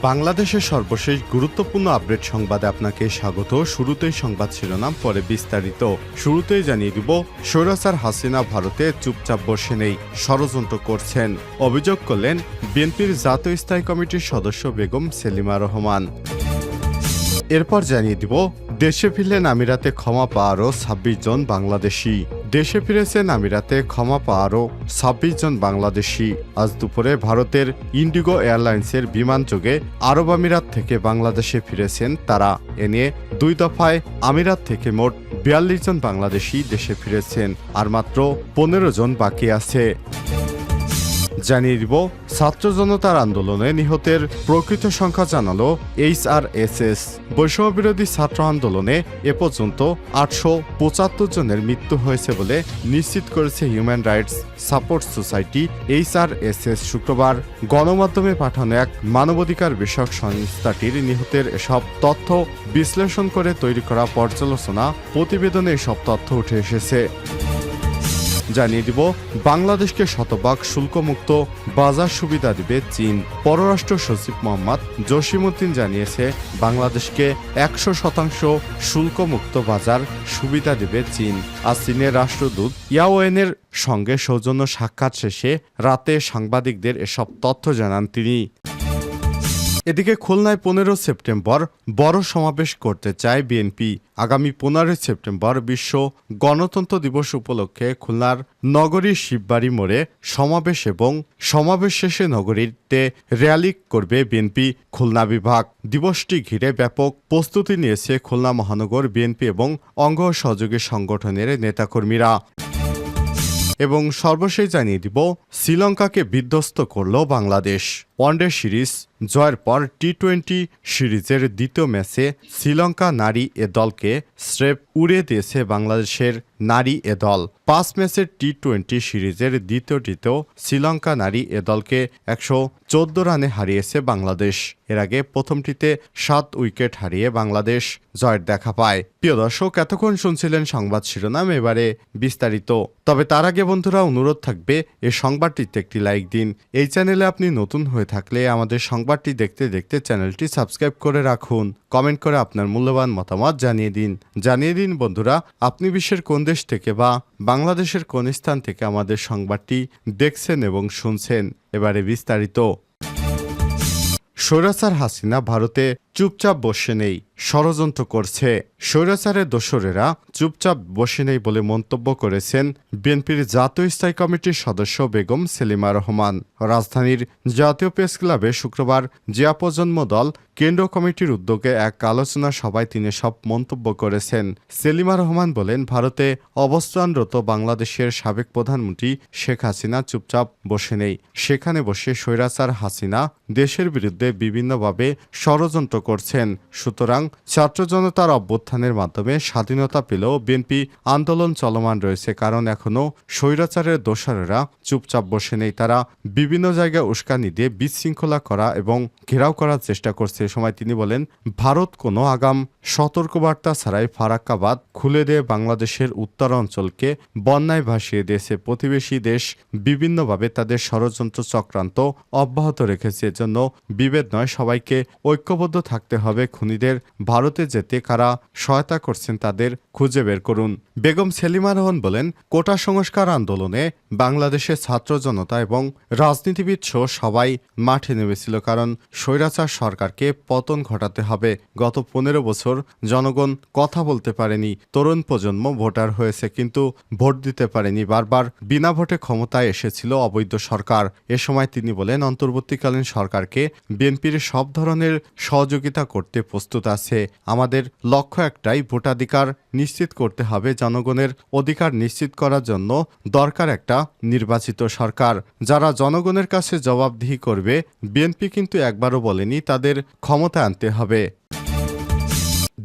বাংলাদেশের সর্বশেষ গুরুত্বপূর্ণ আপডেট সংবাদে আপনাকে স্বাগত। শুরুতেই সংবাদ শিরোনাম, পরে বিস্তারিত। শুরুতেই জানিয়ে দিব, স্বৈরাচার হাসিনা ভারতে চুপচাপ বসে নেই, ষড়যন্ত্র করছেন, অভিযোগ করলেন বিএনপির জাতীয় স্থায়ী কমিটির সদস্য বেগম সেলিমা রহমান। এরপর জানিয়ে দিব, দেশে ফিরলেন আমিরাতে ক্ষমা পাওয়ারও ২৬ জন বাংলাদেশি। দেশে ফিরেছেন আমিরাতে ক্ষমা পাওয়ারও ২৬ জন বাংলাদেশি। আজ দুপুরে ভারতের ইন্ডিগো এয়ারলাইন্সের বিমানযোগে আরব আমিরাত থেকে বাংলাদেশে ফিরেছেন তারা। এ নিয়ে ২ দফায় আমিরাত থেকে মোট ৪২ জন বাংলাদেশি দেশে ফিরেছেন, আর মাত্র ১৫ জন বাকি আছে। জানিয়ে দিব, ছাত্র জনতার আন্দোলনে নিহতের প্রকৃত সংখ্যা জানালো HRSS। বৈষম্য বিরোধী ছাত্র আন্দোলনে এ পর্যন্ত ৮৭৫ জনের মৃত্যু হয়েছে বলে নিশ্চিত করেছে human rights support society HRSS। শুক্রবার গণমাধ্যমে পাঠানো এক মানবাধিকার বিষয়ক সংস্থাটির নিহতের এসব তথ্য বিশ্লেষণ করে তৈরি করা পর্যালোচনা প্রতিবেদনে এসব তথ্য উঠে এসেছে। জানিয়ে দিব, বাংলাদেশকে শতভাগ শুল্কমুক্ত বাজার সুবিধা দিবে চীন। পররাষ্ট্র সচিব মোহাম্মদ জসিমউদ্দিন জানিয়েছে, বাংলাদেশকে ১০০% শুল্কমুক্ত বাজার সুবিধা দিবে চীন। আর চীনের রাষ্ট্রদূত ইয়াওয়েনের সঙ্গে সৌজন্য সাক্ষাৎ শেষে রাতে সাংবাদিকদের এসব তথ্য জানান তিনি। এদিকে খুলনায় ১৫ সেপ্টেম্বর বড় সমাবেশ করতে চায় বিএনপি। আগামী ১৫ সেপ্টেম্বর বিশ্ব গণতন্ত্র দিবস উপলক্ষে খুলনার নগরীর শিববাড়ি মোড়ে সমাবেশ এবং সমাবেশ শেষে নগরীতে র্যালি করবে বিএনপি খুলনা বিভাগ। দিবসটি ঘিরে ব্যাপক প্রস্তুতি নিয়েছে খুলনা মহানগর বিএনপি এবং অঙ্গ সহযোগী সংগঠনের নেতাকর্মীরা। এবং সর্বশেষ জানিয়ে দিব, শ্রীলঙ্কাকে বিধ্বস্ত করল বাংলাদেশ। ওয়ানডে সিরিজ জয়ের পর টি-20 সিরিজের দ্বিতীয় ম্যাচে শ্রীলঙ্কা নারী এ দলকে স্রেফ উড়িয়ে দিয়েছে বাংলাদেশের নারী এ দল। ৫ ম্যাচের টি-20 সিরিজের দ্বিতীয়টিতেও শ্রীলঙ্কা নারী এ দলকে ১১৪ রানে হারিয়েছে বাংলাদেশ। এর আগে প্রথমটিতে ৭ উইকেট হারিয়ে বাংলাদেশ জয়ের দেখা পায়। প্রিয় দর্শক, এতক্ষণ শুনছিলেন সংবাদ শিরোনাম, এবারে বিস্তারিত। তবে তার আগে বন্ধুরা, অনুরোধ থাকবে এই সংবাদটিতে একটি লাইক দিন। এই চ্যানেলে আপনি নতুন হয়ে থাকলে আমাদের সংবাদটি দেখতে দেখতে চ্যানেলটি সাবস্ক্রাইব করে রাখুন। কমেন্ট করে আপনার মূল্যবান মতামত জানিয়ে দিন বন্ধুরা, আপনি বিশ্বের কোন দেশ থেকে বা বাংলাদেশের কোন স্থান থেকে আমাদের সংবাদটি দেখছেন এবং শুনছেন। এবারে বিস্তারিত। স্বৈরাচার হাসিনা ভারতে চুপচাপ বসে নেই, ষড়যন্ত্র করছে। স্বৈরাচারের দোসরেরা চুপচাপ বসে নেই বলে মন্তব্য করেছেন বিএনপির জাতীয় স্থায়ী কমিটির সদস্য বেগম সেলিমা রহমান। রাজধানীর জাতীয় প্রেস ক্লাবে শুক্রবার জিয়া প্রজন্ম দল কেন্দ্রীয় কমিটির উদ্যোগে এক আলোচনা সভায় তিনি সব মন্তব্য করেছেন। সেলিমা রহমান বলেন, ভারতে অবস্থানরত বাংলাদেশের সাবেক প্রধানমন্ত্রী শেখ হাসিনা চুপচাপ বসে নেই। সেখানে বসে স্বৈরাচার হাসিনা দেশের বিরুদ্ধে বিভিন্নভাবে ষড়যন্ত্র করছেন। সুতরাং ছাত্র জনতার অভ্যুত্থানের মাধ্যমে স্বাধীনতা পেলেও বিএনপি আন্দোলন চলমান রয়েছে, কারণ এখনও স্বৈরাচারের দোসরেরা চুপচাপ বসে নেই। তারা বিভিন্ন জায়গায় উস্কানি দিয়ে বিশৃঙ্খলা করা এবং ঘেরাও করার চেষ্টা করছে। এ সময় তিনি বলেন, ভারত কোনো আগাম সতর্কবার্তা ছাড়াই ফারাক্কা বাঁধ খুলে দিয়ে বাংলাদেশের উত্তর অঞ্চলকে বন্যায় ভাসিয়ে দিয়েছে। প্রতিবেশী দেশ বিভিন্নভাবে তাদের ষড়যন্ত্র চক্রান্ত অব্যাহত রেখেছে। এজন্য বিভেদ নয়, সবাইকে ঐক্যবদ্ধ থাকতে হবে। খুনিদের ভারতে যেতে কারা সহায়তা করছেন তাদের খুঁজে বের করুন। বেগম সেলিমা রহমান বলেন, কোটা সংস্কার আন্দোলনে বাংলাদেশের ছাত্র জনতা এবং রাজনীতিবিদ সহ সবাই মাঠে নেমেছিল, কারণ স্বৈরাচার সরকারকে পতন ঘটাতে হবে। গত ১৫ বছর জনগণ কথা বলতে পারেনি, তরুণ প্রজন্ম ভোটার হয়েছে কিন্তু ভোট দিতে পারেনি। বারবার বিনা ভোটে ক্ষমতায় এসেছিল অবৈধ সরকার। এ সময় তিনি বলেন, অন্তর্বর্তীকালীন সরকারকে বিএনপির সব ধরনের সহযোগিতা করতে প্রস্তুত আছে। আমাদের লক্ষ্য একটাই, ভোটাধিকার নিশ্চিত করতে হবে। জনগণের অধিকার নিশ্চিত করার জন্য দরকার একটা নির্বাচিত সরকার, যারা জনগণের কাছে জবাবদিহি করবে। বিএনপি কিন্তু একবারও বলেনি তাদের ক্ষমতা আনতে হবে।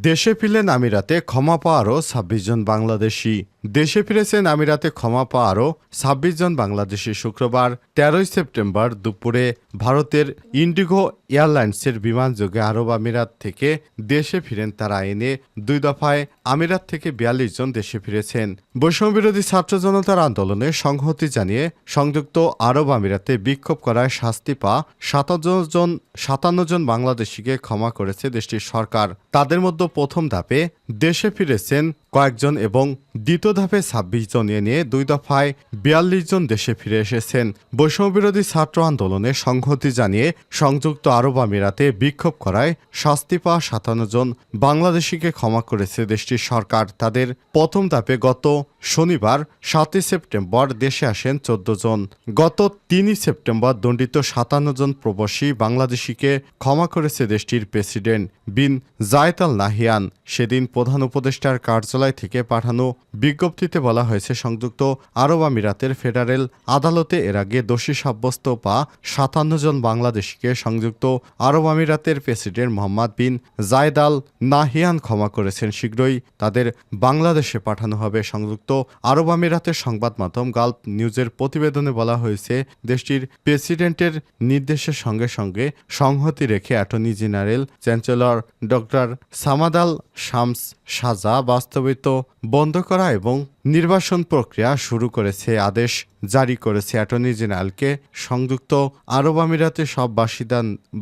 দেশে ফিরলেন আমিরাতে ক্ষমা পাওয়ারও ২৬ জন বাংলাদেশি। দেশে ফিরেছেন আমিরাতে ক্ষমা পাওয়া আরও ২৬ জন বাংলাদেশি। শুক্রবার ১৩ সেপ্টেম্বর দুপুরে ভারতের ইন্ডিগো এয়ারলাইন্সের বিমানযোগে আরব আমিরাত থেকে দেশে ফিরেন তারা। এনে ২ দফায় আমিরাত থেকে ৪২ জন দেশে ফিরেছেন। বৈষম্যবিরোধী ছাত্র জনতার আন্দোলনে সংহতি জানিয়ে সংযুক্ত আরব আমিরাতে বিক্ষোভ করায় শাস্তি পাওয়া ৫৭ জন বাংলাদেশিকে ক্ষমা করেছে দেশটির সরকার। তাদের মধ্যে প্রথম ধাপে দেশে ফিরেছেন কয়েকজন এবং দ্বিতীয় ধাপে ২৬ জন। এ নিয়ে ২ দফায় ৪২ জন দেশে ফিরে এসেছেন। বৈষম্যবিরোধী ছাত্র আন্দোলনে সংহতি জানিয়ে সংযুক্ত আরব আমিরাতে বিক্ষোভ করায় শাস্তি পাওয়া ৫৭ জন বাংলাদেশিকে ক্ষমা করেছে দেশটির সরকার। তাদের প্রথম ধাপে গত শনিবার ৭ সেপ্টেম্বর দেশে আসেন ১৪ জন। গত ৩ সেপ্টেম্বর দণ্ডিত ৫৭ জন প্রবাসী বাংলাদেশিকে ক্ষমা করেছে দেশটির প্রেসিডেন্ট বিন জায়েদ আল নাহিয়ান। সেদিন প্রধান উপদেষ্টার কার্যালয় থেকে পাঠানো বিজ্ঞপ্তিতে বলা হয়েছে, সংযুক্ত আরব আমিরাতের ফেডারেল আদালতে এর আগে দোষী সাব্যস্ত পাওয়া ৫৭ জন বাংলাদেশিকে সংযুক্ত আরব আমিরাতের প্রেসিডেন্ট মোহাম্মদ বিন জায়েদ আল নাহিয়ান ক্ষমা করেছেন। শীঘ্রই তাদের বাংলাদেশে পাঠানো হবে। সংযুক্ত আরব আমিরাতের সংবাদ মাধ্যম গালফ নিউজের প্রতিবেদনে বলা হয়েছে, দেশটির প্রেসিডেন্টের নির্দেশের সঙ্গে সঙ্গে সংহতি রেখে attorney general chancellor doctor Samad Al Shams সাজা বাস্তবায়িত বন্ধ করা এবং নির্বাসন প্রক্রিয়া শুরু করেছে। আদেশ জারি করেছে অ্যাটর্নি জেনারেলকে সংযুক্ত আরব আমিরাতের সব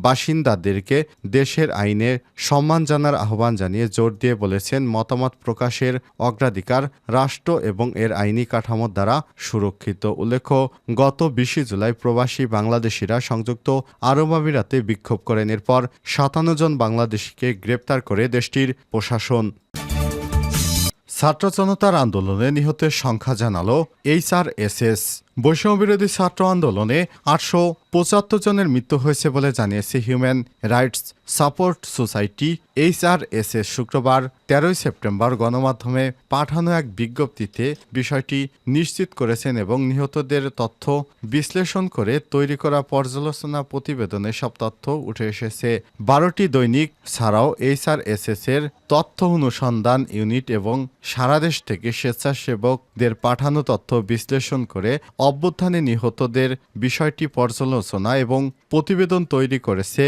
বাসিন্দাদেরকে দেশের আইনে সম্মান জানার আহ্বান জানিয়ে জোর দিয়ে বলেছেন, মতামত প্রকাশের অগ্রাধিকার রাষ্ট্র এবং এর আইনি কাঠামোর দ্বারা সুরক্ষিত। উল্লেখ্য, গত ২০ জুলাই প্রবাসী বাংলাদেশিরা সংযুক্ত আরব আমিরাতে বিক্ষোভ করেন। এরপর ৫৭ জন বাংলাদেশিকে গ্রেপ্তার করে দেশটির প্রশাসন। ছাত্র জনতার আন্দোলনে নিহতের সংখ্যা জানালো HRSS। বৈষম্যবিরোধী ছাত্র আন্দোলনে ৮৭৫ জনের মৃত্যু হয়েছে বলে জানিয়েছে human rights support society HRSS। শুক্রবার ১৩ সেপ্টেম্বর গণমাধ্যমে পাঠানো এক বিজ্ঞপ্তিতে বিষয়টি নিশ্চিত করেছেন এবং নিহতদের তথ্য বিশ্লেষণ করে তৈরি করা পর্যালোচনা প্রতিবেদনে সব তথ্য উঠে এসেছে। ১২টি দৈনিক ছাড়াও HRSS এর তথ্য অনুসন্ধান ইউনিট এবং সারা দেশ থেকে স্বেচ্ছাসেবকদের পাঠানো তথ্য বিশ্লেষণ করে অভ্যুত্থানে নিহতদের বিষয়টি পর্যালোচনা এবং প্রতিবেদন তৈরি করেছে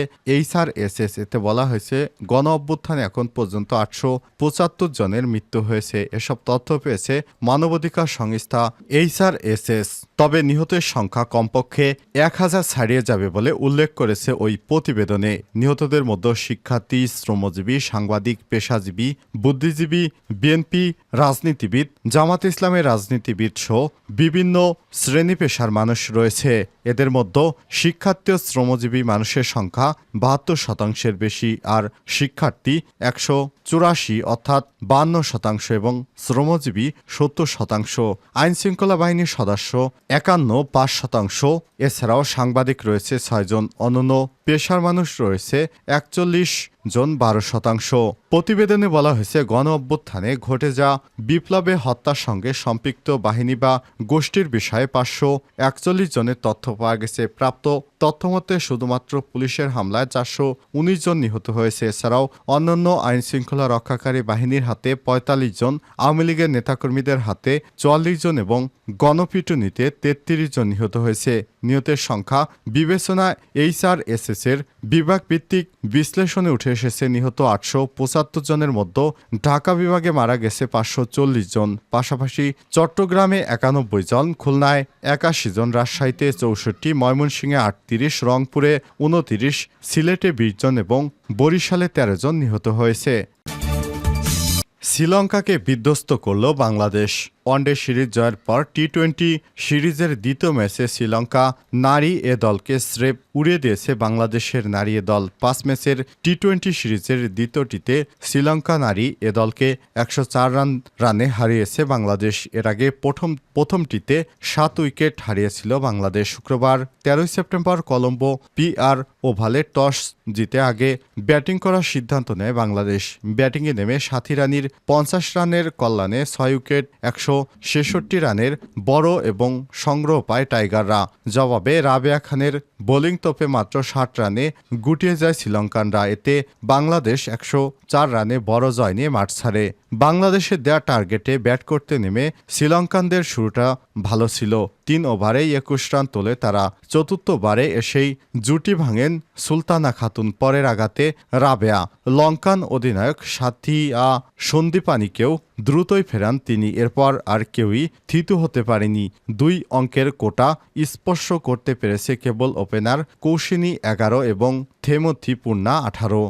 HRSS। এতে বলা হয়েছে, গণ অভ্যুত্থানে এখন পর্যন্ত ৮৭৫ জনের মৃত্যু হয়েছে। এসব তথ্য পেয়েছে মানবাধিকার সংস্থা HRSS। তবে নিহতের সংখ্যা কমপক্ষে ১,০০০ ছাড়িয়ে যাবে বলে উল্লেখ করেছে ওই প্রতিবেদনে। নিহতদের মধ্যে শিক্ষার্থী, শ্রমজীবী, সাংবাদিক, পেশাজীবী, বুদ্ধিজীবী, বিএনপি রাজনীতিবিদ, জামাত ইসলামের রাজনীতিবিদ সহ বিভিন্ন শ্রেণী পেশার মানুষ রয়েছে। এদের মধ্যে শিক্ষার্থী ও শ্রমজীবী মানুষের সংখ্যা ৭২% বেশি, আর শিক্ষার্থী ১৮৪ অর্থাৎ ৫২% এবং শ্রমজীবী ৭০%। আইনশৃঙ্খলা বাহিনীর সদস্য ৫১ এছাড়াও সাংবাদিক রয়েছে ৬ জন, অন্যান্য পেশার মানুষ রয়েছে ৪১ জন ১২%। প্রতিবেদনে বলা হয়েছে, গণ অভ্যুত্থানে ঘটে যাওয়া বিপ্লবে হত্যার সঙ্গে সম্পৃক্ত বাহিনী বা গোষ্ঠীর বিষয়ে ৫৪১ জনের তথ্য পাওয়া গেছে। প্রাপ্ত তথ্যমতে শুধুমাত্র পুলিশের হামলায় ৪১৯ জন নিহত হয়েছে। এছাড়াও অন্যান্য আইনশৃঙ্খলা রক্ষাকারী বাহিনীর হাতে ৪৫ জন, আওয়ামী লীগের নেতাকর্মীদের হাতে ৪৪ জন এবং গণপিটুনিতে ৩৩ জন নিহত হয়েছে। নিহতের সংখ্যা বিবেচনায় HRSS এর বিভাগভিত্তিক বিশ্লেষণে উঠে এসেছে। নিহত ৮৭৫ জনের মধ্যে ঢাকা বিভাগে মারা গেছে ৫৪০ জন, পাশাপাশি চট্টগ্রামে ৯১ জন, খুলনায় ৮১ জন, রাজশাহীতে ৬৪, ময়মনসিংহে ৩৮, রংপুরে ২৯, সিলেটে ২০ জন এবং বরিশালে ১৩ জন নিহত হয়েছে। শ্রীলঙ্কাকে বিধ্বস্ত করল বাংলাদেশ। ওয়ানডে সিরিজ জয়ের পর টি-২০ সিরিজের দ্বিতীয় ম্যাচে শ্রীলঙ্কা নারী এ দলকে স্রেফ উড়িয়ে দিয়েছে বাংলাদেশের নারী এ দল। ৫ ম্যাচের টি-২০ সিরিজের দ্বিতীয়টিতে শ্রীলঙ্কা নারী এ দলকে ১০৪ রানে হারিয়েছে বাংলাদেশ। এর আগে প্রথমটিতে ৭ উইকেট হারিয়েছিল বাংলাদেশ। শুক্রবার ১৩ সেপ্টেম্বর কলম্বো PR ওভালে টস জিতে আগে ব্যাটিং করার সিদ্ধান্ত নেয় বাংলাদেশ। ব্যাটিংয়ে নেমে সাথী রানীর ৫০ রানের কল্যাণে ৬ উইকেট ১০ 166 রানের বড় এবং সংগ্রহ পায় টাইগাররা। জবাবে রাবেয়া খানের বোলিং তোপে মাত্র 60 রানে গুটিয়ে যায় শ্রীলঙ্কানরা। এতে বাংলাদেশ 104 রানে বড় জয় নিয়ে মাঠ ছাড়ে। বাংলাদেশের দেয়া টার্গেটে ব্যাট করতে নেমে শ্রীলঙ্কানদের শুরুটা ভালো ছিল। 3 ওভারেই 21 রান তোলে তারা। চতুর্থবারে এসেই জুটি ভাঙেন সুলতানা খাতুন। পরের আঘাতে রাবেয়া লঙ্কান অধিনায়ক সাথিয়া সন্দীপানিকেও দ্রুতই ফেরান তিনি। এরপর আর কেউই থিতু হতে পারেনি। 2 অঙ্কের কোটা স্পর্শ করতে পেরেছে কেবল ওপেনার কৌশিনী 11 এবং থেমথি পূর্ণা 18।